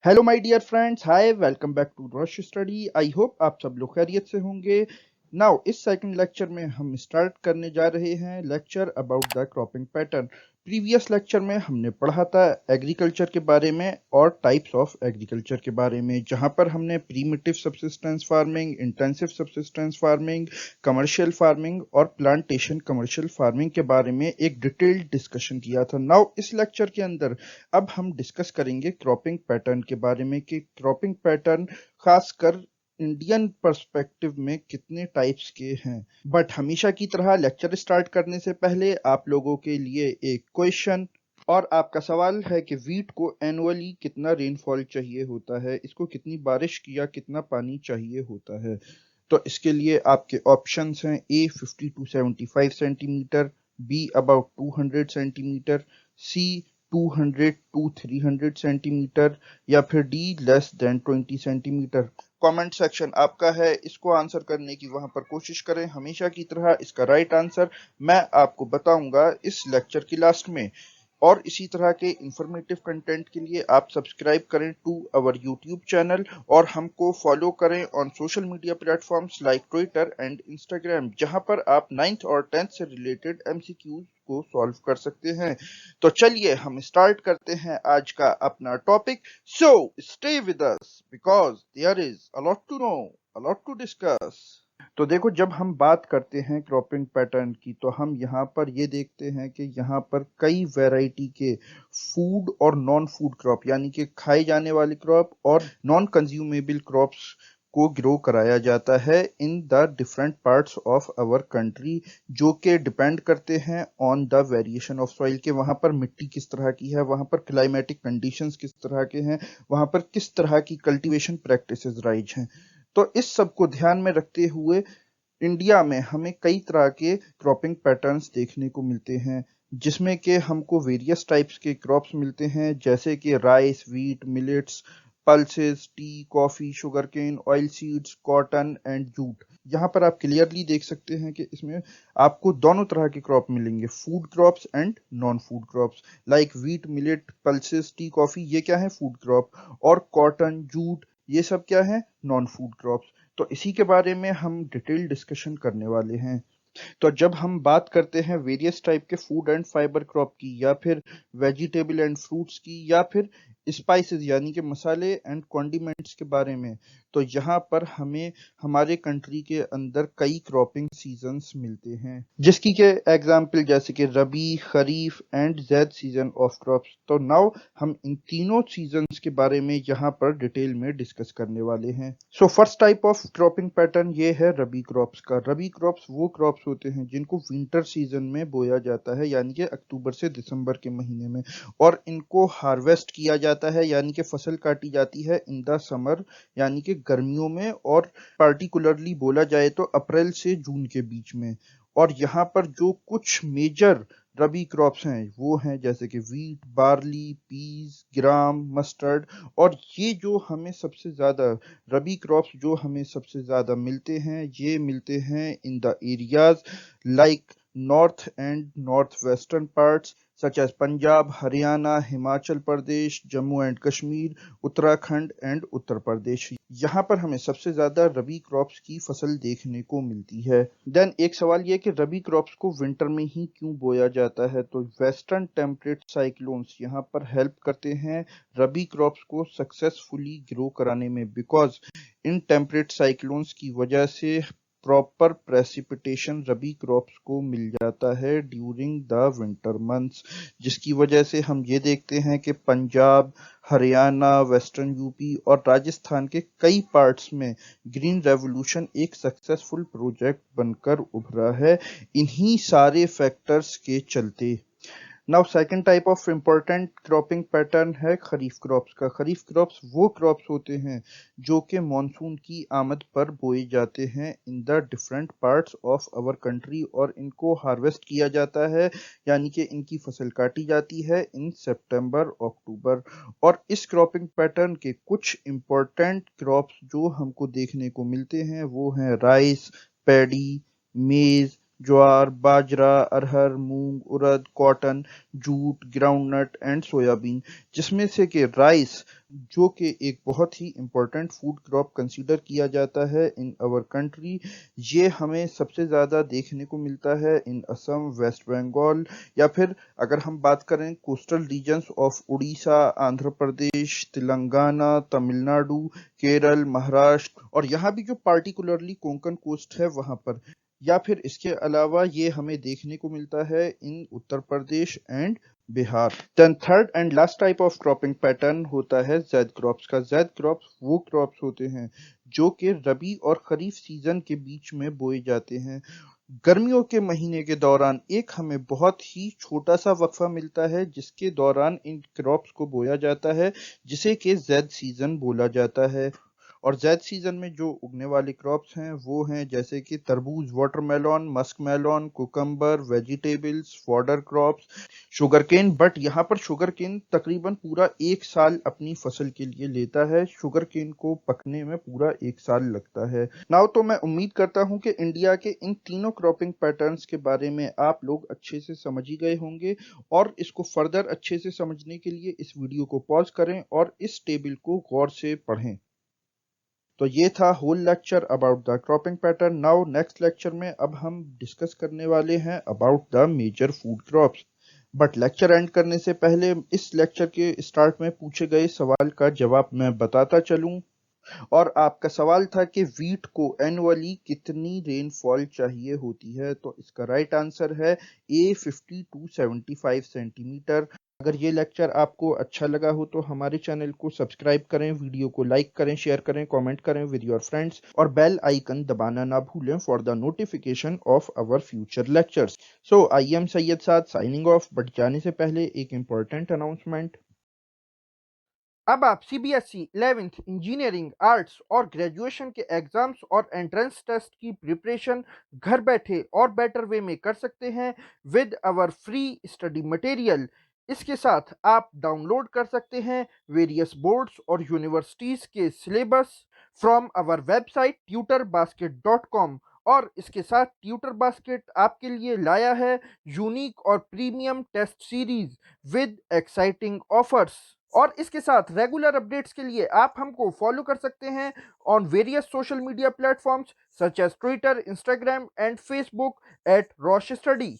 Hello my dear friends, hi, welcome back to Rush Study. I hope आप सब लोग खैरियत से होंगे। नाउ इस सेकंड लेक्चर में हम स्टार्ट करने जा रहे हैं lecture about the cropping pattern. Previous lecture में हमने पढ़ा था एग्रीकल्चर के बारे में और टाइप्स ऑफ एग्रीकल्चर के बारे में, जहां पर हमने primitive subsistence farming, intensive subsistence farming, commercial farming और प्लांटेशन कमर्शियल फार्मिंग के बारे में एक डिटेल्ड डिस्कशन किया था। नाउ इस लेक्चर के अंदर अब हम डिस्कस करेंगे क्रॉपिंग पैटर्न के बारे में कि क्रॉपिंग पैटर्न खासकर इंडियन पर्सपेक्टिव में कितने टाइप्स के हैं। बट हमेशा की तरह लेक्चर स्टार्ट करने से पहले आप लोगों के लिए एक क्वेश्चन, और आपका सवाल है कि वीट को एनुअली कितना रेनफॉल चाहिए होता है, इसको कितनी बारिश या कितना पानी चाहिए होता है। तो इसके लिए आपके ऑप्शंस हैं: A 50 to 75 centimetre, B about 200 centimetre, C 200 to 300 centimetre, या फिर D less than 20 centimetre. Comment section आपका है, इसको आंसर करने की वहां पर कोशिश करें। हमेशा की तरह इसका राइट आंसर मैं आपको बताऊंगा इस लेक्चर की लास्ट में। और इसी तरह के इंफॉर्मेटिव कंटेंट के लिए आप सब्सक्राइब करें टू अवर यूट्यूब चैनल और हमको फॉलो करें on social media platforms like Twitter and Instagram, जहां पर आप 9th और 10th से रिलेटेड एमसीक्यूज को सॉल्व कर सकते हैं। तो चलिए हम स्टार्ट करते हैं आज का अपना topic. So stay with us because there is a lot to know, a lot to discuss. तो देखो, जब हम बात करते हैं क्रॉपिंग पैटर्न की तो हम यहाँ पर ये देखते हैं कि यहाँ पर कई वैरायटी के फूड और नॉन फूड क्रॉप, यानी कि खाए जाने वाले क्रॉप और नॉन कंज्यूमेबल क्रॉप्स को ग्रो कराया जाता है in the different parts of our country, जो कि डिपेंड करते हैं on the variation of soil के वहाँ पर मिट्टी किस तरह की है, वहाँ पर क्लाइमेटिक कंडीशंस किस तरह के हैं, वहाँ पर किस तरह की कल्टीवेशन प्रैक्टिसेस राइज हैं। तो इस सब को ध्यान में रखते हुए इंडिया में हमें कई तरह के क्रॉपिंग पैटर्न्स देखने को मिलते हैं, जिसमें कि हमको वेरियस टाइप्स के क्रॉप्स मिलते हैं, जैसे कि rice, wheat, millets, pulses, tea, coffee, sugar cane, oil seeds, cotton and jute. यहाँ पर आप क्लियरली देख सकते हैं कि इसमें आपको दोनों तरह के क्रॉप मिलेंगे, food crops and non food crops. Like wheat, millet, pulses, tea, coffee, ये क्या है? Food crop. और कॉटन, जूट, ये सब क्या है? Non food crops. तो इसी के बारे में हम डिटेल डिस्कशन करने वाले हैं। तो जब हम बात करते हैं वेरियस टाइप के फूड एंड फाइबर क्रॉप की, या फिर वेजिटेबल एंड फ्रूट्स की, या फिर स्पाइसेस यानी कि मसाले एंड कॉन्डिमेंट्स के बारे में, तो यहाँ पर हमें हमारे कंट्री के अंदर कई क्रॉपिंग सीजन्स मिलते हैं, जिसकी के एग्जाम्पल जैसे कि rabi, kharif and zaid season of crops. तो नाउ हम इन तीनों सीजन्स के बारे में यहाँ पर डिटेल में डिस्कस करने वाले हैं। So first type of cropping pattern ये है रबी क्रॉप्स का। रबी क्रॉप्स वो क्रॉप्स होते हैं जिनको विंटर सीजन में बोया जाता है, यानी कि अक्टूबर से दिसंबर के महीने में, और इनको हार्वेस्ट किया जाता है, यानी कि फसल काटी जाती है इन द समर, यानी कि गर्मियों में, और पार्टिकुलरली बोला जाए तो अप्रैल से जून के बीच में। और यहाँ पर जो कुछ मेजर रबी क्रॉप्स हैं वो हैं जैसे कि वीट, बार्ली, पीज, ग्राम, मस्टर्ड। और ये जो हमें सबसे ज़्यादा रबी क्रॉप्स जो हमें सबसे ज़्यादा मिलते हैं, ये मिलते हैं in the areas like north and north western parts such as Punjab, Haryana, Himachal Pradesh, Jammu and Kashmir, Uttarakhand and Uttar Pradesh. यहाँ पर हमें सबसे ज़्यादा रबी क्रॉप्स की फसल देखने को मिलती है। देन एक सवाल ये कि रबी क्रॉप्स को विंटर में ही क्यों बोया जाता है, तो वेस्टर्न टेम्परेट साइक्लोन्स यहाँ पर हेल्प करते हैं रबी क्रॉप्स को सक्सेसफुली ग्रो कराने में, बिकॉज इन टेम्परेट साइक्लोन्स की वजह से प्रॉपर प्रेसिपिटेशन रबी क्रॉप्स को मिल जाता है ड्यूरिंग द विंटर मंथ्स, जिसकी वजह से हम ये देखते हैं कि पंजाब, हरियाणा, वेस्टर्न यूपी और राजस्थान के कई पार्ट्स में ग्रीन रेवोल्यूशन एक सक्सेसफुल प्रोजेक्ट बनकर उभरा है इन्हीं सारे फैक्टर्स के चलते। Now second type of important cropping pattern है खरीफ क्रॉप्स का। खरीफ क्रॉप्स वो क्रॉप्स होते हैं जो कि मॉनसून की आमद पर बोए जाते हैं in the different parts of our country, और इनको हार्वेस्ट किया जाता है, यानी कि इनकी फसल काटी जाती है इन सितंबर अक्टूबर। और इस क्रॉपिंग पैटर्न के कुछ इम्पोर्टेंट क्रॉप्स जो हमको देखने को मिलते हैं वो हैं rice, paddy, maize, jowar, bajra, arhar, moong, urad, cotton, jute, groundnut and soybean, जिसमें से कि राइस जो कि एक बहुत ही इम्पोर्टेंट फूड क्रॉप कंसीडर किया जाता है इन आवर कंट्री, ये हमें सबसे ज़्यादा देखने को मिलता है इन असम, वेस्ट बंगाल, या फिर अगर हम बात करें coastal regions of Orissa, Andhra Pradesh, Telangana, Tamil Nadu, Kerala, Maharashtra, और यहाँ भी जो पार्टिकुलरली कोंकण कोस्ट है वहाँ पर, या फिर इसके अलावा ये हमें देखने को मिलता है in Uttar Pradesh and Bihar. Then third and last type of cropping pattern होता है ज़ैद क्रॉप्स का। ज़ैद क्रॉप्स वो क्रॉप्स होते हैं जो कि रबी और खरीफ सीजन के बीच में बोए जाते हैं। गर्मियों के महीने के दौरान एक हमें बहुत ही छोटा सा वक्फा मिलता है जिसके दौरान इन क्रॉप्स को बोया जाता है, जिसे कि ज़ैद सीजन बोला जाता है। और ज़ैद सीजन में जो उगने वाले क्रॉप्स हैं वो हैं जैसे कि तरबूज, watermelon, musk melon, cucumber, vegetables, fodder crops, sugar cane. But यहाँ पर शुगर केन तकरीबन पूरा एक साल अपनी फसल के लिए लेता है। शुगर केन को पकने में पूरा एक साल लगता है। नाउ तो मैं उम्मीद करता हूँ कि इंडिया के इन तीनों क्रॉपिंग पैटर्न्स के बारे में आप लोग अच्छे से समझ ही गए होंगे, और इसको फर्दर अच्छे से समझने के लिए इस वीडियो को पॉज करें और इस टेबल को गौर से पढ़ें। तो ये था whole lecture about the cropping pattern. Now next lecture में अब हम डिस्कस करने वाले हैं about the major food crops. But lecture end करने से पहले इस लेक्चर के स्टार्ट में पूछे गए सवाल का जवाब मैं बताता चलूं। और आपका सवाल था कि वीट को एनुअली कितनी रेनफॉल चाहिए होती है, तो इसका राइट आंसर है ए 50 टू 75 सेंटीमीटर। अगर ये लेक्चर आपको अच्छा लगा हो तो हमारे चैनल को सब्सक्राइब करें, वीडियो को लाइक करें, शेयर करें, कमेंट करें विद योर फ्रेंड्स, और बेल आइकन दबाना ना भूलें for the notification of our future lectures. So I am Syed Saad signing off, but जाने से पहले एक इम्पोर्टेंट अनाउंसमेंट। अब आप सीबीएसई 11th इंजीनियरिंग, आर्ट्स और ग्रेजुएशन के एग्जाम्स और एंट्रेंस टेस्ट की प्रिपरेशन घर बैठे और बेटर वे में कर सकते हैं with our free study material. इसके साथ आप डाउनलोड कर सकते हैं वेरियस बोर्ड्स और यूनिवर्सिटीज़ के syllabus from our website tutorbasket.com। और इसके साथ ट्यूटर बास्केट आपके लिए लाया है यूनिक और premium test series with exciting offers. और इसके साथ रेगुलर अपडेट्स के लिए आप हमको फॉलो कर सकते हैं on various social media platforms such as Twitter, Instagram and Facebook at Rosh study.